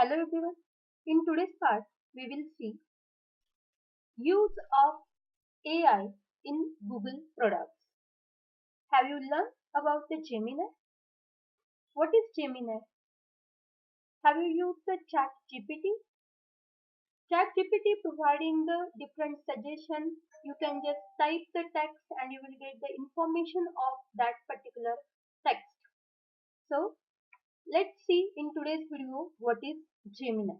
Hello everyone. In today's part, we will see use of AI in Google products. Have you learned about the Gemini? What is Gemini? Have you used the Chat GPT? Chat GPT providing the different suggestions. You can just type the text and you will get the information of that particular text. So let's see in today's video what is Gemini.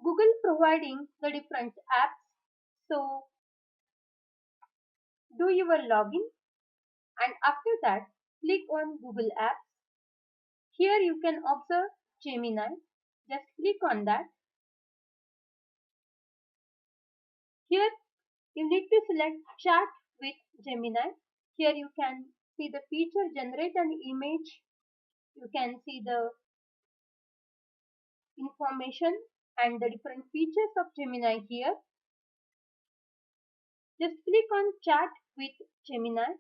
Google providing the different apps. So do your login and after that click on Google Apps. Here you can observe Gemini. Just click on that. Here you need to select Chat with Gemini. Here you can see the feature generate an image. You can see the information and the different features of Gemini here. Just click on Chat with Gemini.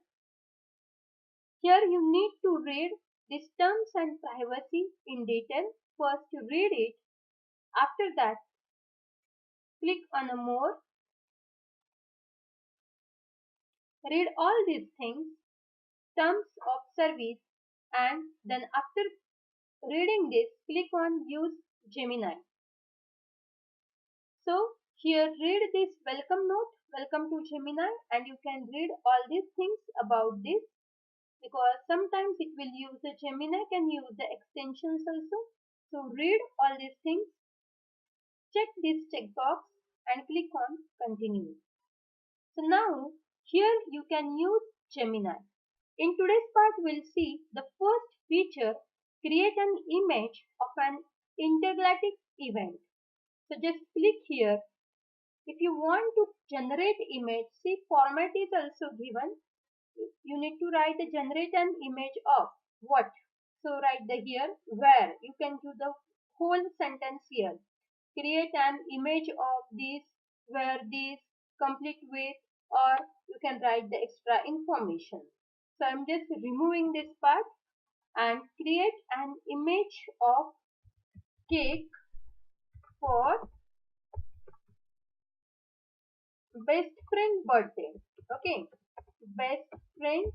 Here you need to read these terms and privacy in detail. First read it. After that click on a more. Read all these things, terms of service, and then after reading this click on use Gemini. So here read this welcome note, welcome to Gemini, and you can read all these things about this because sometimes it will use the Gemini can use the extensions also. So read all these things, check this checkbox and click on continue. So now here you can use Gemini. In today's part we'll see the first feature, create an image of an intergalactic event. So just click here. If you want to generate image, see format is also given. You need to write the generate an image of what. So write the here where. You can do the whole sentence here. Create an image of this, where this, complete with, or you can write the extra information. So I'm just removing this part and create an image of cake for best friend birthday. Okay, best friend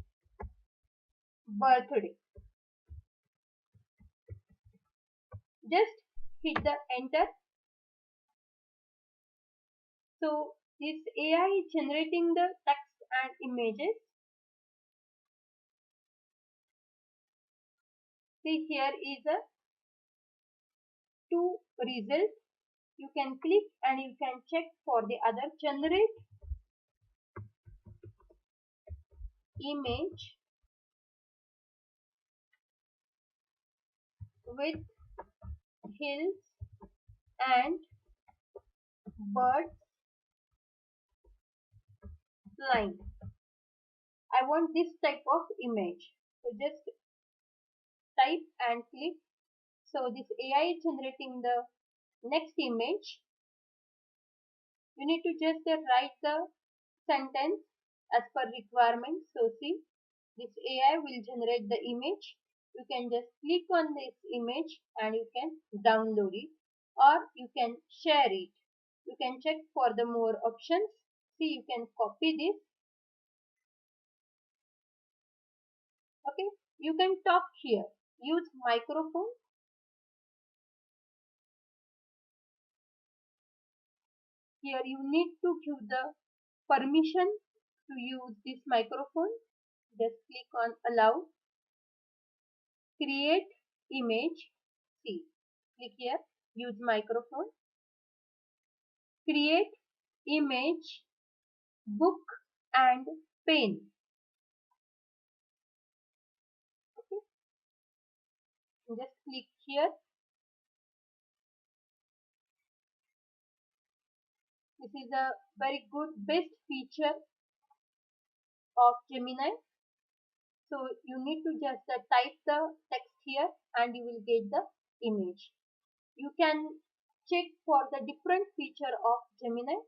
birthday. Just hit the enter. So this AI is generating the text and images. See here is a two result. You can click and you can check for the other. Generate image with hills and birds flying. I want this type of image. So just type and click. So this AI is generating the next image. You need to just write the sentence as per requirement. So see, this AI will generate the image. You can just click on this image and you can download it or you can share it. You can check for the more options. See, you can copy this. Okay, you can talk here. Use microphone. Here you need to give the permission to use this microphone. Just click on allow. Create image. See, click here. Use microphone. Create image, book and pen. Okay. Just click here. This is a very good best feature of Gemini. So you need to just type the text here and you will get the image. You can check for the different feature of Gemini.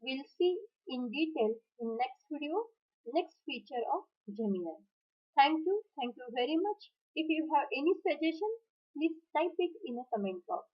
We'll see in detail in next video, next feature of Gemini. Thank you very much. If you have any suggestion, please type it in a comment box.